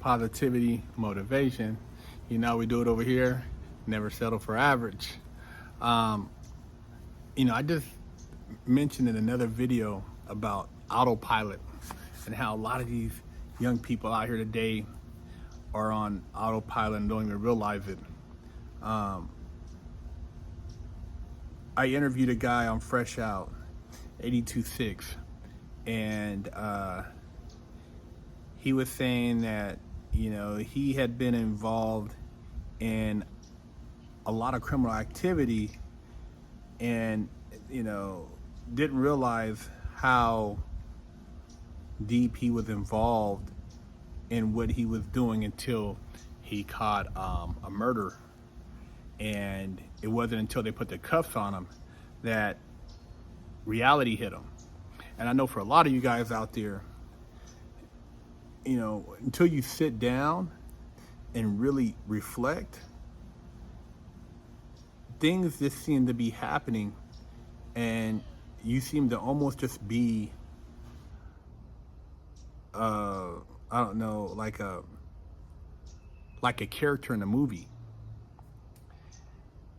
positivity, motivation. You know, we do it over here, never settle for average. I just mentioned in another video about Autopilot and how a lot of these young people out here today are on autopilot and don't even realize it. I interviewed a guy on Fresh Out, 82.6, and he was saying that, he had been involved in a lot of criminal activity and, didn't realize how deep he was involved in what he was doing until he caught a murder. And it wasn't until they put the cuffs on him that reality hit him. And I know for a lot of you guys out there, until you sit down and really reflect, things just seem to be happening and you seem to almost just be I don't know, like a character in a movie.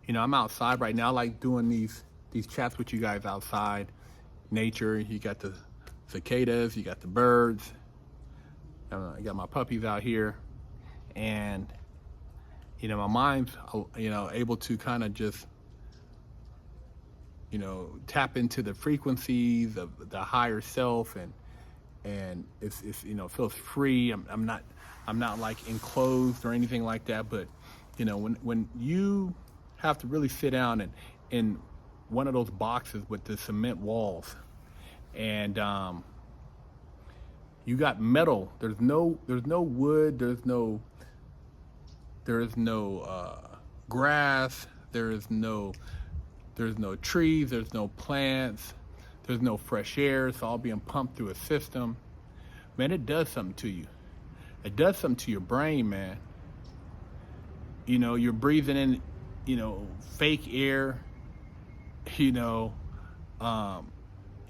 I'm outside right now. I like doing these chats with you guys outside. Nature, you got the cicadas, you got the birds. I got my puppies out here, and my mind's able to kind of just tap into the frequencies of the higher self, and it's feels free. I'm not like enclosed or anything like that, but when you have to really sit down and in one of those boxes with the cement walls, and you got metal. There's no wood. There's no grass. There's no trees. There's no plants. There's no fresh air. It's all being pumped through a system. Man, it does something to you. It does something to your brain, man. You're breathing in, fake air. You're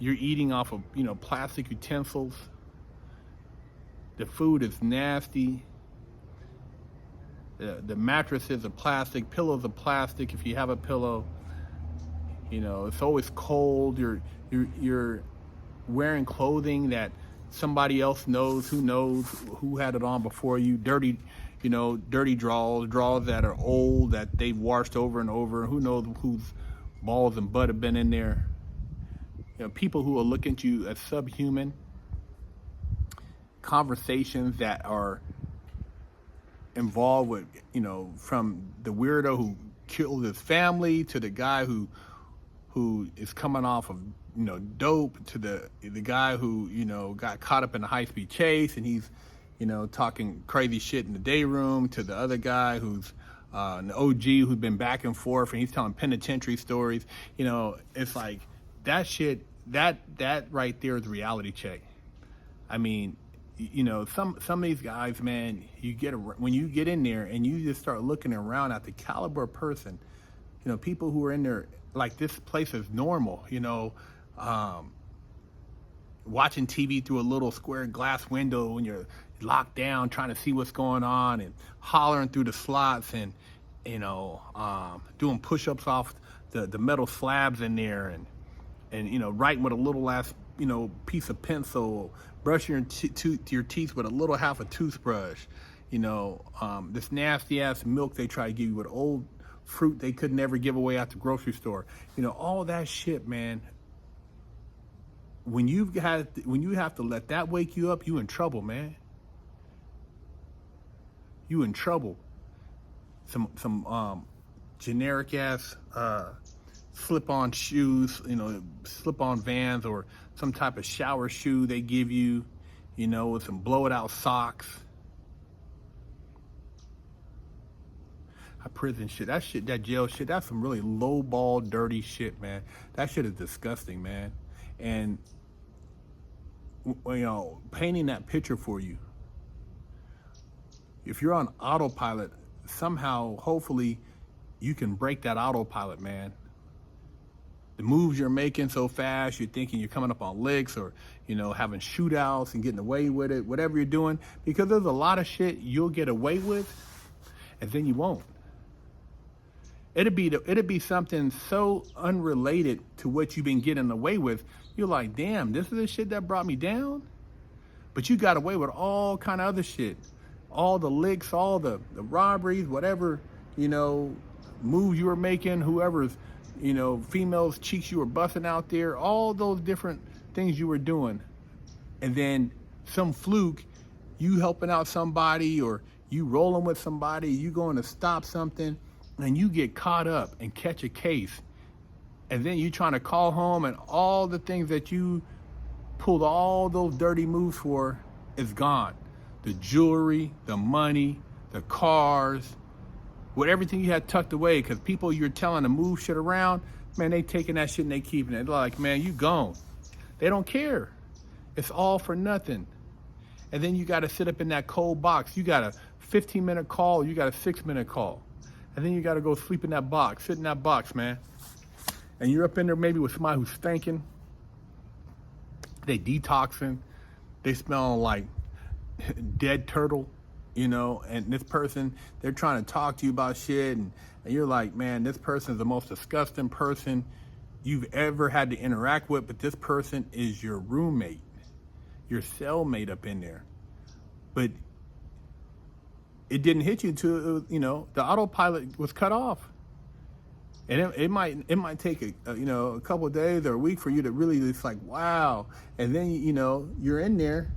eating off of, plastic utensils. The food is nasty. The mattresses are plastic. Pillows are plastic. If you have a pillow, it's always cold. You're wearing clothing that somebody else knows who had it on before you. Dirty drawers that are old, that they've washed over and over. Who knows whose balls and butt have been in there. People who are looking at you as subhuman. Conversations that are involved with, from the weirdo who killed his family to the guy who is coming off of, dope, to the guy who, got caught up in a high-speed chase and he's, talking crazy shit in the day room, to the other guy who's an OG who's been back and forth and he's telling penitentiary stories. It's like that shit, that right there is reality check. I mean, some of these guys, man, when you get in there and you just start looking around at the caliber of person, people who are in there, like this place is normal, watching TV through a little square glass window when you're locked down, trying to see what's going on, and hollering through the slots, and doing push-ups off the metal slabs in there, and writing with a little last piece of pencil, brushing your teeth with a little half a toothbrush, this nasty ass milk they try to give you with old fruit they could never give away at the grocery store, all that shit, man. When you have to let that wake you up, you in trouble, man. You in trouble. Some generic ass slip-on shoes, slip-on Vans, or some type of shower shoe they give you, with some blow-it-out socks. That prison shit, that jail shit, that's some really low-ball, dirty shit, man. That shit is disgusting, man. And, painting that picture for you, if you're on autopilot, somehow, hopefully, you can break that autopilot, man. the moves you're making so fast, you're thinking you're coming up on licks, or, you know, having shootouts and getting away with it, whatever you're doing, because there's a lot of shit you'll get away with and then you won't. It'd be something so unrelated to what you've been getting away with. You're like, damn, this is the shit that brought me down. But you got away with all kind of other shit, all the licks, all the robberies, whatever, you know, moves you were making, whoever's, you know, females, cheeks you were busting out there, all those different things you were doing. And then some fluke, you helping out somebody, or you rolling with somebody, you going to stop something, and you get caught up and catch a case. And then you trying to call home, and all the things that you pulled all those dirty moves for is gone. The jewelry, the money, the cars, with everything you had tucked away, because people you're telling to move shit around, man, they taking that shit and they keeping it. They're like, man, you gone. They don't care. It's all for nothing. And then you got to sit up in that cold box. You got a 15-minute call, you got a 6-minute call. And then you got to go sleep in that box, sit in that box, man. And you're up in there maybe with somebody who's stinking. They detoxing. They smelling like dead turtle, you know. And this person, they're trying to talk to you about shit. And you're like, man, this person is the most disgusting person you've ever had to interact with. But this person is your roommate, your cellmate up in there. But it didn't hit you until, you know, the autopilot was cut off. And it might take a couple of days or a week for you to really just like, wow. And then, you know, you're in there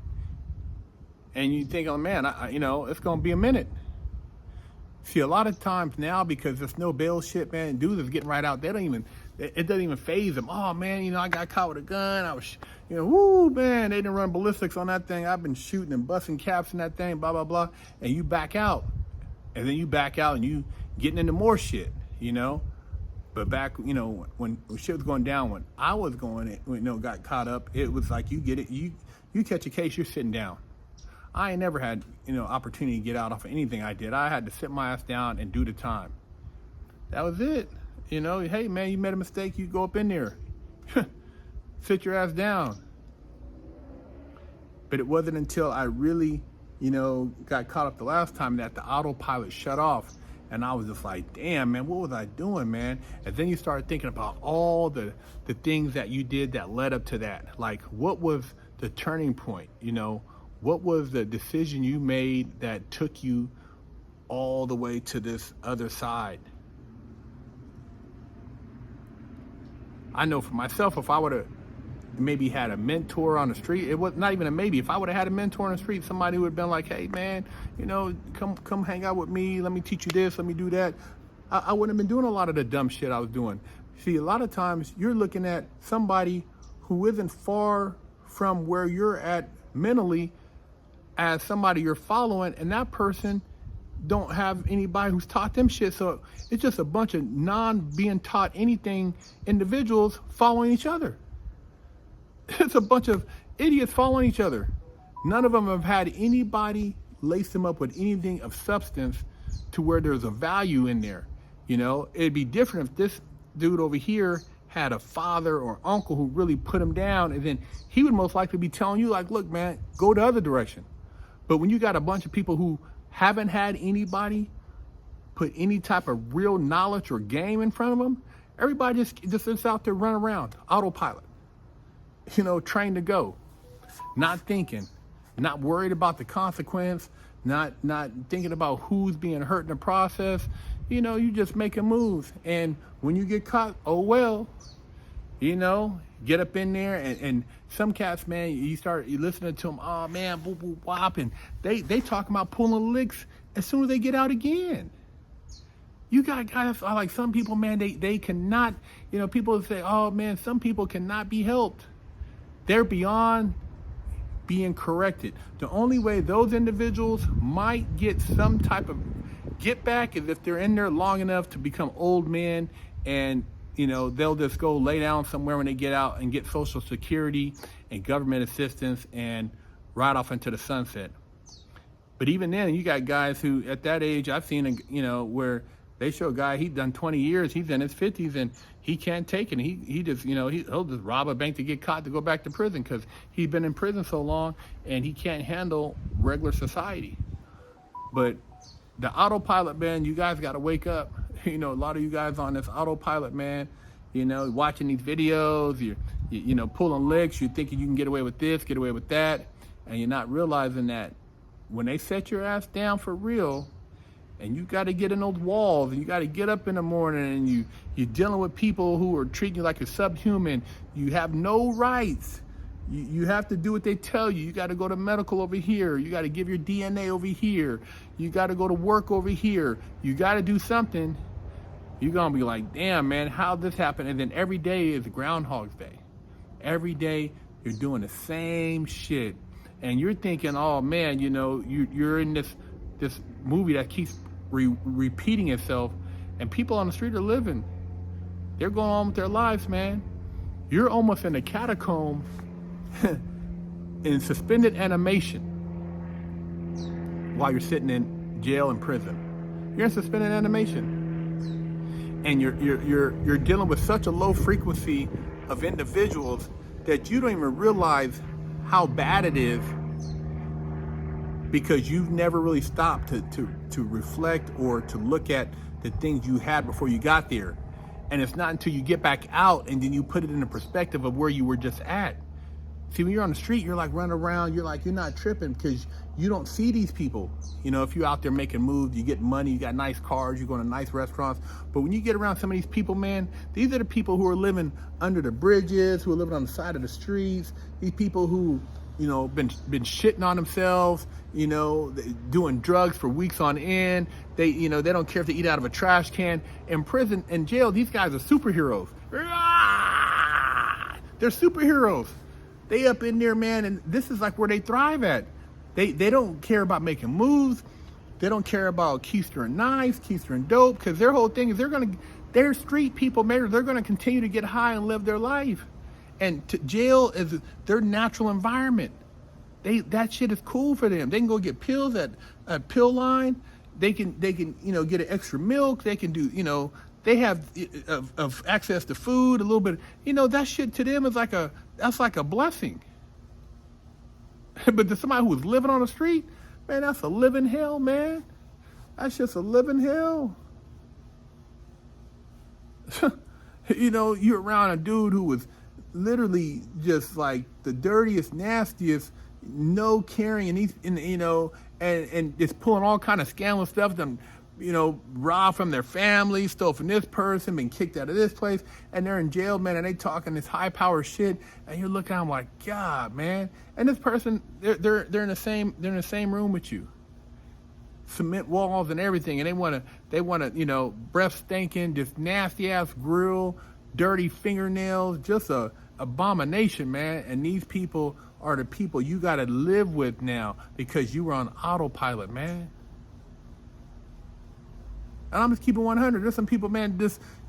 and you think, oh man, it's going to be a minute. See, a lot of times now, because there's no bail shit, man, dudes is getting right out. It doesn't even faze them. Oh man, you know, I got caught with a gun. I was, you know, woo, man, they didn't run ballistics on that thing. I've been shooting and busting caps in that thing, blah, blah, blah. And you back out. And then you back out and you getting into more shit, you know. But back, you know, when shit was going down, when I was going, got caught up, it was like you get it, you catch a case, you're sitting down. I ain't never had, opportunity to get out off of anything I did. I had to sit my ass down and do the time. That was it. You know, hey man, you made a mistake, you go up in there. Sit your ass down. But it wasn't until I really, got caught up the last time that the autopilot shut off. And I was just like, damn, man, what was I doing, man? And then you start thinking about all the things that you did that led up to that. Like, what was the turning point? What was the decision you made that took you all the way to this other side? I know for myself, if I would have maybe had a mentor on the street, it was not even a maybe. If I would have had a mentor on the street, somebody would have been like, hey man, come hang out with me. Let me teach you this. Let me do that. I wouldn't have been doing a lot of the dumb shit I was doing. See, a lot of times you're looking at somebody who isn't far from where you're at mentally as somebody you're following, and that person don't have anybody who's taught them shit. So it's just a bunch of non-being taught anything individuals following each other. It's a bunch of idiots following each other. None of them have had anybody lace them up with anything of substance to where there's a value in there. It'd be different if this dude over here had a father or uncle who really put him down, and then he would most likely be telling you like, look man, go the other direction. But when you got a bunch of people who haven't had anybody put any type of real knowledge or game in front of them, everybody just is out there running around, autopilot. Trained to go, not thinking, not worried about the consequence, not thinking about who's being hurt in the process. You just making moves. And when you get caught, oh well, get up in there. And some cats, man, you listening to them, oh man, boop, boop, wop. And they talking about pulling licks as soon as they get out again. You got guys, like some people, man, they cannot, people say, oh man, some people cannot be helped. They're beyond being corrected. The only way those individuals might get some type of get back is if they're in there long enough to become old men, and they'll just go lay down somewhere when they get out and get Social Security and government assistance and ride off into the sunset. But even then, you got guys who at that age, I've seen, where They show a guy, he's done 20 years, he's in his 50s, and he can't take it. He just, he'll just rob a bank to get caught to go back to prison because he's been in prison so long and he can't handle regular society. But the autopilot, man, you guys got to wake up. A lot of you guys on this autopilot, man, watching these videos, you're pulling licks, you're thinking you can get away with this, get away with that, and you're not realizing that when they set your ass down for real, and you got to get in those walls, and you got to get up in the morning, and you're dealing with people who are treating you like a subhuman. You have no rights. You have to do what they tell you. You got to go to medical over here. You got to give your DNA over here. You got to go to work over here. You got to do something. You're going to be like, damn, man, how'd this happen? And then every day is Groundhog's Day. Every day you're doing the same shit. And you're thinking, oh, man, you're in this movie that keeps repeating itself. And people on the street are living. They're going on with their lives, man. You're almost in a catacomb in suspended animation while you're sitting in jail and prison. You're in suspended animation, and you're dealing with such a low frequency of individuals that you don't even realize how bad it is because you've never really stopped to reflect or to look at the things you had before you got there. And it's not until you get back out and then you put it in the perspective of where you were just at. See, when you're on the street, you're like running around, you're not tripping because you don't see these people. If you're out there making moves, you get money, you got nice cars, you're going to nice restaurants. But when you get around some of these people, man, these are the people who are living under the bridges, who are living on the side of the streets, these people who, been shitting on themselves, doing drugs for weeks on end. They don't care if they eat out of a trash can. In prison, in jail, these guys are superheroes. They're superheroes. They up in there, man, and this is like where they thrive at. They don't care about making moves. They don't care about keistering knives, keistering dope, because their whole thing is they're street people, man. They're going to continue to get high and live their life. And jail is their natural environment. That shit is cool for them. They can go get pills at a pill line. They can get an extra milk. They can do, they have of access to food, a little bit. That shit to them is that's like a blessing. But to somebody who's living on the street, man, that's a living hell, man. That's just a living hell. You're around a dude who was literally just like the dirtiest, nastiest, no caring, and he's and just pulling all kind of scandalous stuff. Them, robbed from their family, stole from this person, been kicked out of this place, and they're in jail, man, and they talking this high power shit, and you're looking at them like, God, man. And this person, they're in the same room with you, cement walls and everything, and they wanna breath stinking, just nasty ass grill, dirty fingernails, just a abomination, man. And these people are the people you gotta live with now because you were on autopilot, man. And I'm just keeping 100. There's some people, man,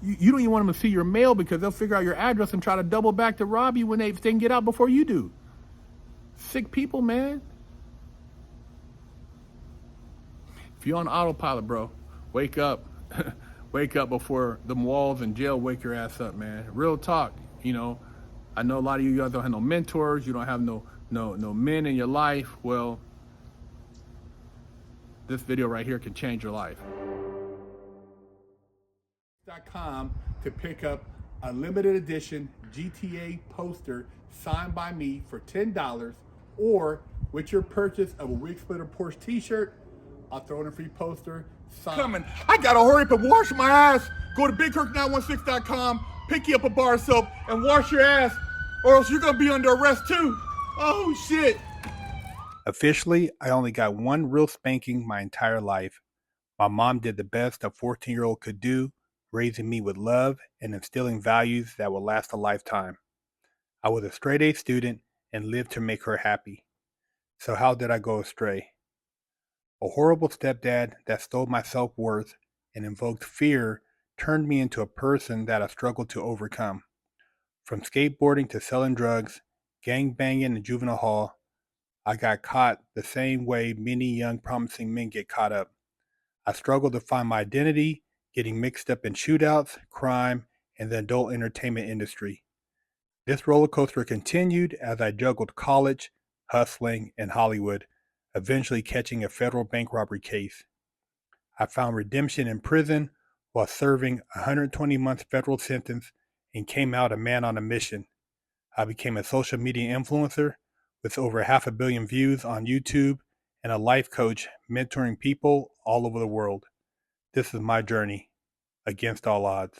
you don't even want them to see your mail because they'll figure out your address and try to double back to rob you when they can get out before you do. Sick people, man. If you're on autopilot, bro, wake up. Wake up before the walls in jail wake your ass up, man. Real talk. I know a lot of you guys don't have no mentors. You don't have no men in your life. Well, this video right here can change your life. .com to pick up a limited edition GTA poster signed by me for $10, or with your purchase of a Wig Splitter Porsche t-shirt, I'll throw in a free poster. Coming. I gotta hurry up and wash my ass. Go to BigHerc916.com, pick you up a bar of soap, and wash your ass, or else you're gonna be under arrest too. Oh shit. Officially, I only got one real spanking my entire life. My mom did the best a 14-year-old could do, raising me with love and instilling values that will last a lifetime. I was a straight A student and lived to make her happy. So how did I go astray? A horrible stepdad that stole my self-worth and invoked fear turned me into a person that I struggled to overcome. From skateboarding to selling drugs, gang banging in juvenile hall, I got caught the same way many young promising men get caught up. I struggled to find my identity, getting mixed up in shootouts, crime, and the adult entertainment industry. This roller coaster continued as I juggled college, hustling, and Hollywood, eventually catching a federal bank robbery case. I found redemption in prison while serving a 120-month federal sentence and came out a man on a mission. I became a social media influencer with over 500 million views on YouTube and a life coach mentoring people all over the world. This is my journey against all odds.